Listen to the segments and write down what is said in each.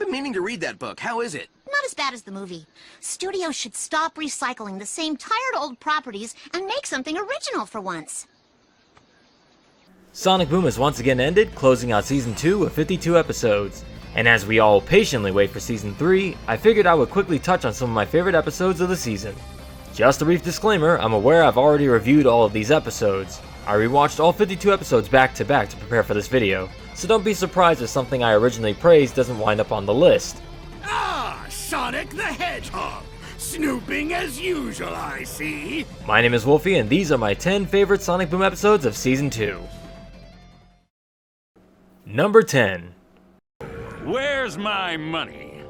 been meaning to read that book. How is it? Not as bad as the movie. Studios should stop recycling the same tired old properties and make something original for once. Sonic Boom has once again ended, closing out Season 2 with 52 episodes. And as we all patiently wait for Season 3, I figured I would quickly touch on some of my favorite episodes of the season. Just a brief disclaimer, I'm aware I've already reviewed all of these episodes. I rewatched all 52 episodes back to back to prepare for this video, so don't be surprised if something I originally praised doesn't wind up on the list. Ah, Sonic the Hedgehog! Snooping as usual, I see. My name is Wolfie, and these are my 10 favorite Sonic Boom episodes of Season 2. Number 10. Where's my money?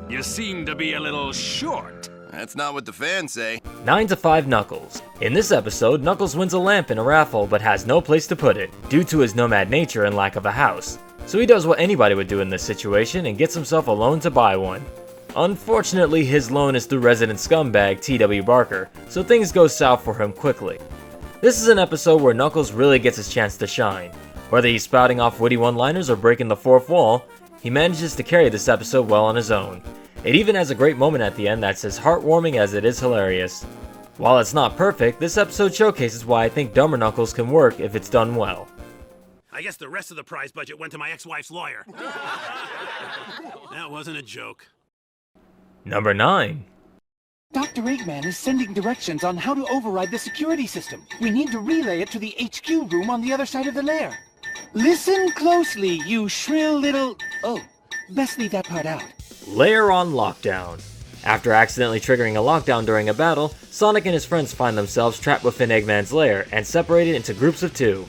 You seem to be a little short. That's not what the fans say. 9 to 5 Knuckles. In this episode, Knuckles wins a lamp in a raffle but has no place to put it, due to his nomad nature and lack of a house. So he does what anybody would do in this situation and gets himself a loan to buy one. Unfortunately, his loan is through resident scumbag T.W. Barker, so things go south for him quickly. This is an episode where Knuckles really gets his chance to shine. Whether he's spouting off witty one-liners or breaking the fourth wall, he manages to carry this episode well on his own. It even has a great moment at the end that's as heartwarming as it is hilarious. While it's not perfect, this episode showcases why I think Dumber Knuckles can work if it's done well. I guess the rest of the prize budget went to my ex-wife's lawyer. That wasn't a joke. Number 9. Dr. Eggman is sending directions on how to override the security system. We need to relay it to the HQ room on the other side of the lair. Listen closely, you shrill little... Oh, best leave that part out. LAIR on lockdown. After accidentally triggering a lockdown during a battle, Sonic and his friends find themselves trapped within Eggman's lair and separated into groups of 2.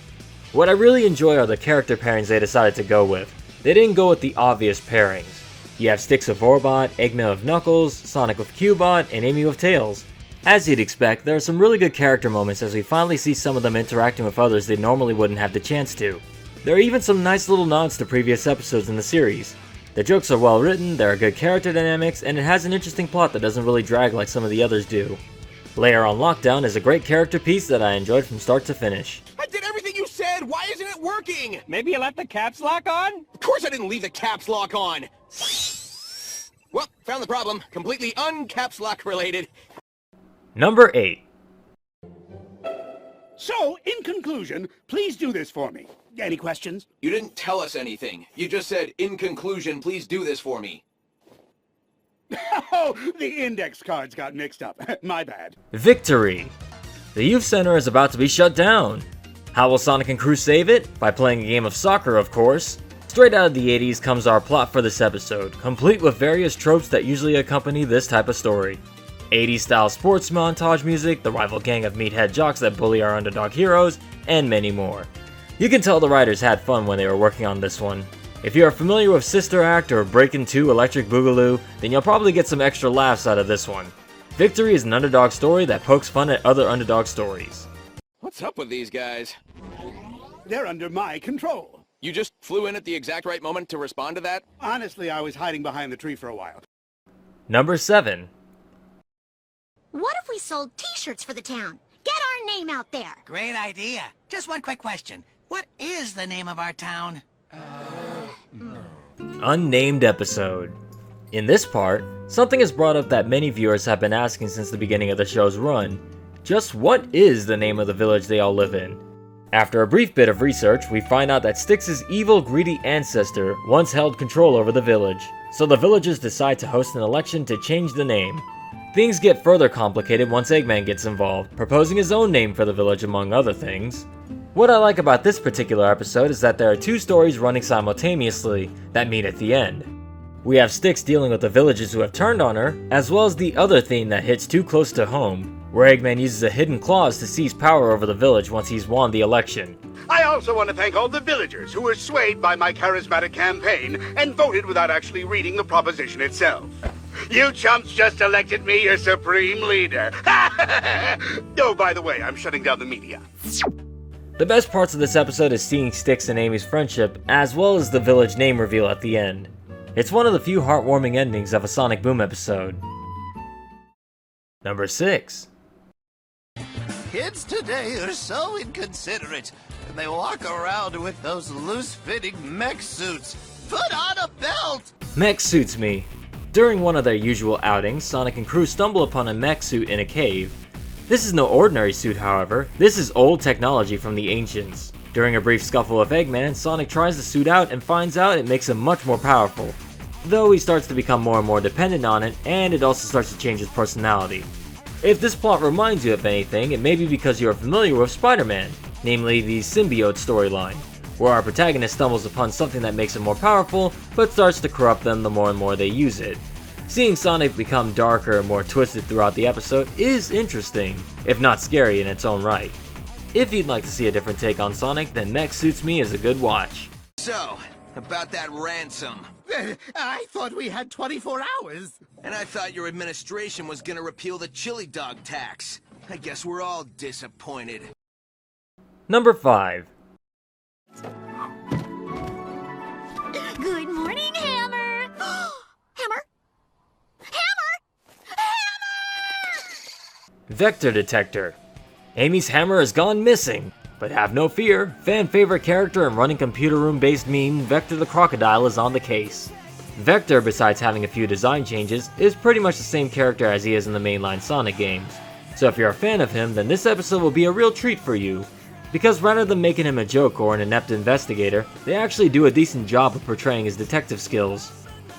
What I really enjoy are the character pairings they decided to go with. They didn't go with the obvious pairings. You have Sticks with Orbot, Eggman with Knuckles, Sonic with Cubot, and Amy with Tails. As you'd expect, there are some really good character moments as we finally see some of them interacting with others they normally wouldn't have the chance to. There are even some nice little nods to previous episodes in the series. The jokes are well written, there are good character dynamics, and it has an interesting plot that doesn't really drag like some of the others do. LAIR on Lockdown is a great character piece that I enjoyed from start to finish. I did everything you said! Why isn't it working? Maybe you left the caps lock on? Of course I didn't leave the caps lock on! Well, found the problem. Completely un-caps lock related. Number 8. So, in conclusion, please do this for me. Any questions? You didn't tell us anything. You just said, in conclusion, please do this for me. Oh, the index cards got mixed up. My bad. Victory! The youth center is about to be shut down. How will Sonic and crew save it? By playing a game of soccer, of course. Straight out of the 80s comes our plot for this episode, complete with various tropes that usually accompany this type of story. 80s style sports montage music, the rival gang of meathead jocks that bully our underdog heroes, and many more. You can tell the writers had fun when they were working on this one. If you are familiar with Sister Act or Breakin' 2 Electric Boogaloo, then you'll probably get some extra laughs out of this one. Victory is an underdog story that pokes fun at other underdog stories. What's up with these guys? They're under my control. You just flew in at the exact right moment to respond to that? Honestly, I was hiding behind the tree for a while. Number 7. What if we sold t-shirts for the town? Get our name out there. Great idea. Just one quick question. What is the name of our town? Unnamed episode. In this part, something is brought up that many viewers have been asking since the beginning of the show's run. Just what is the name of the village they all live in? After a brief bit of research, we find out that Styx's evil, greedy ancestor once held control over the village, so the villagers decide to host an election to change the name. Things get further complicated once Eggman gets involved, proposing his own name for the village among other things. What I like about this particular episode is that there are 2 stories running simultaneously that meet at the end. We have Styx dealing with the villagers who have turned on her, as well as the other theme that hits too close to home, where Eggman uses a hidden clause to seize power over the village once he's won the election. I also want to thank all the villagers who were swayed by my charismatic campaign and voted without actually reading the proposition itself. You chumps just elected me your supreme leader. Oh, by the way, I'm shutting down the media. The best parts of this episode is seeing Styx and Amy's friendship, as well as the village name reveal at the end. It's one of the few heartwarming endings of a Sonic Boom episode. Number 6. Kids today are so inconsiderate, and they walk around with those loose-fitting mech suits. Put on a belt! Mech suits me. During one of their usual outings, Sonic and crew stumble upon a mech suit in a cave. This is no ordinary suit, however. This is old technology from the ancients. During a brief scuffle with Eggman, Sonic tries the suit out and finds out it makes him much more powerful, though he starts to become more and more dependent on it, and it also starts to change his personality. If this plot reminds you of anything, it may be because you are familiar with Spider-Man, namely the symbiote storyline, where our protagonist stumbles upon something that makes him more powerful, but starts to corrupt them the more and more they use it. Seeing Sonic become darker and more twisted throughout the episode is interesting, if not scary in its own right. If you'd like to see a different take on Sonic, then Mech Suits Me is a good watch. So, about that ransom. I thought we had 24 hours. And I thought your administration was gonna repeal the chili dog tax. I guess we're all disappointed. Number 5. Good morning, Hammer! Hammer? Hammer! Hammer! Vector Detector. Amy's hammer has gone missing, but have no fear, fan favorite character and running computer room based meme Vector the Crocodile is on the case. Vector, besides having a few design changes, is pretty much the same character as he is in the mainline Sonic games. So if you're a fan of him, then this episode will be a real treat for you. Because rather than making him a joke or an inept investigator, they actually do a decent job of portraying his detective skills.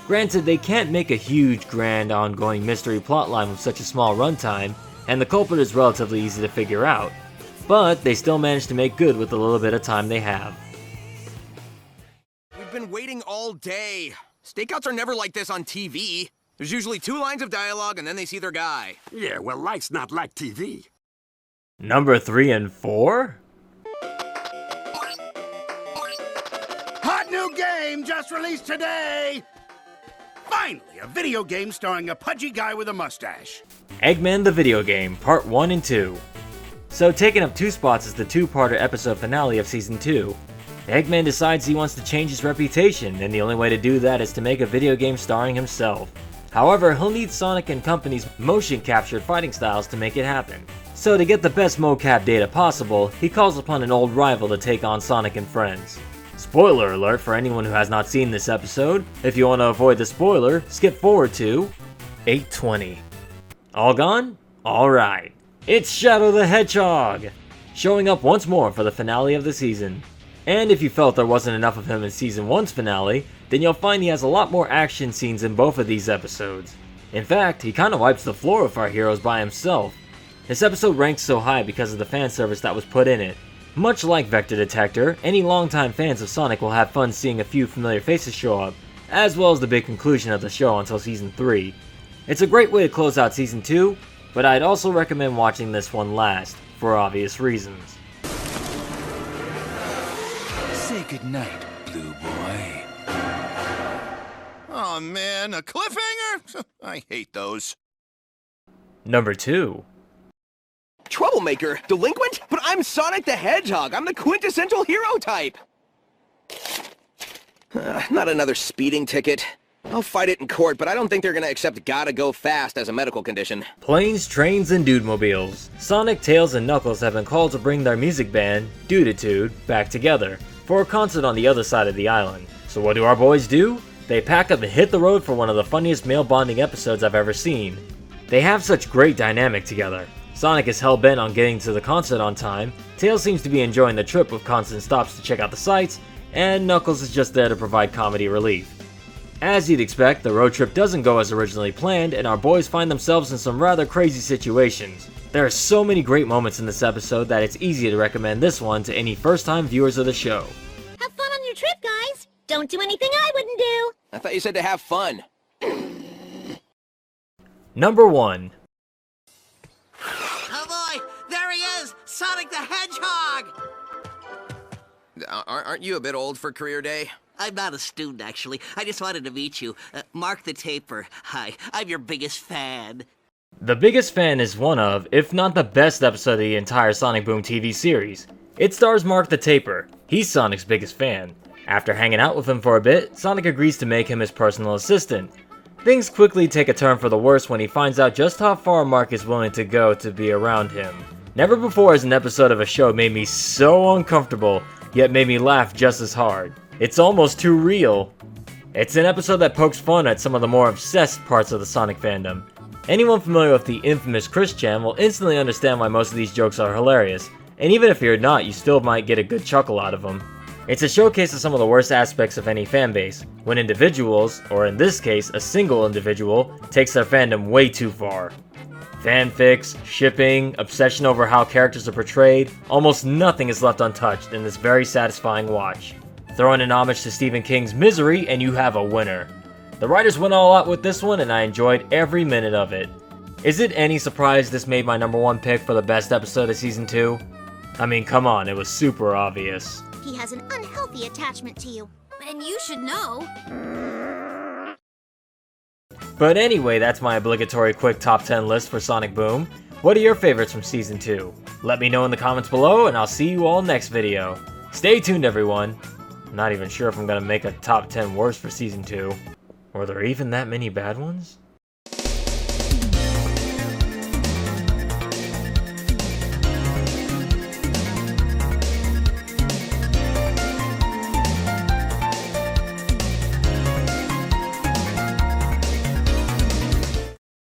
Granted, they can't make a huge, grand, ongoing mystery plotline with such a small runtime, and the culprit is relatively easy to figure out, but they still manage to make good with the little bit of time they have. We've been waiting all day. Stakeouts are never like this on TV. There's usually 2 lines of dialogue and then they see their guy. Yeah, well, life's not like TV. Number 3 and 4? Hot new game just released today! Finally, a video game starring a pudgy guy with a mustache. Eggman the Video Game, Part 1 and 2. So taking up 2 spots is the 2-parter episode finale of Season 2. Eggman decides he wants to change his reputation, and the only way to do that is to make a video game starring himself. However, he'll need Sonic and Company's motion-captured fighting styles to make it happen. So to get the best mocap data possible, he calls upon an old rival to take on Sonic and friends. Spoiler alert for anyone who has not seen this episode. If you want to avoid the spoiler, skip forward to 8:20. All gone? Alright. It's Shadow the Hedgehog! Showing up once more for the finale of the season. And if you felt there wasn't enough of him in Season 1's finale, then you'll find he has a lot more action scenes in both of these episodes. In fact, he kinda wipes the floor with our heroes by himself. This episode ranks so high because of the fan service that was put in it. Much like Vector Detector, any longtime fans of Sonic will have fun seeing a few familiar faces show up, as well as the big conclusion of the show until Season 3. It's a great way to close out Season 2, but I'd also recommend watching this one last, for obvious reasons. Say goodnight, Blue Boy. Oh man, a cliffhanger? I hate those. Number 2. Troublemaker? Delinquent? But I'm Sonic the Hedgehog. I'm the quintessential hero type. Not another speeding ticket. I'll fight it in court, but I don't think they're gonna accept gotta go fast as a medical condition. Planes, trains, and dude-mobiles. Sonic, Tails, and Knuckles have been called to bring their music band, Dude-a-Tude, back together for a concert on the other side of the island. So what do our boys do? They pack up and hit the road for one of the funniest male bonding episodes I've ever seen. They have such great dynamic together. Sonic is hell-bent on getting to the concert on time, Tails seems to be enjoying the trip with constant stops to check out the sights, and Knuckles is just there to provide comedy relief. As you'd expect, the road trip doesn't go as originally planned, and our boys find themselves in some rather crazy situations. There are so many great moments in this episode that it's easy to recommend this one to any first-time viewers of the show. Have fun on your trip, guys! Don't do anything I wouldn't do! I thought you said to have fun. Number 1. Oh boy, there he is! Sonic the Hedgehog! Aren't you a bit old for career day? I'm not a student, actually. I just wanted to meet you. Mark the Taper. Hi, I'm your biggest fan. The Biggest Fan is one of, if not the best episode of the entire Sonic Boom TV series. It stars Mark the Taper. He's Sonic's biggest fan. After hanging out with him for a bit, Sonic agrees to make him his personal assistant. Things quickly take a turn for the worse when he finds out just how far Mark is willing to go to be around him. Never before has an episode of a show made me so uncomfortable, yet made me laugh just as hard. It's almost too real. It's an episode that pokes fun at some of the more obsessed parts of the Sonic fandom. Anyone familiar with the infamous Chris Chan will instantly understand why most of these jokes are hilarious, and even if you're not, you still might get a good chuckle out of them. It's a showcase of some of the worst aspects of any fanbase, when individuals, or in this case, a single individual, takes their fandom way too far. Fanfics, shipping, obsession over how characters are portrayed, almost nothing is left untouched in this very satisfying watch. Throw in an homage to Stephen King's Misery and you have a winner. The writers went all out with this one and I enjoyed every minute of it. Is it any surprise this made my #1 pick for the best episode of Season 2? I mean, come on, it was super obvious. He has an unhealthy attachment to you. And you should know. But anyway, that's my obligatory quick top 10 list for Sonic Boom. What are your favorites from Season 2? Let me know in the comments below and I'll see you all next video. Stay tuned everyone. I'm not even sure if I'm gonna make a top 10 worst for Season 2. Were there even that many bad ones?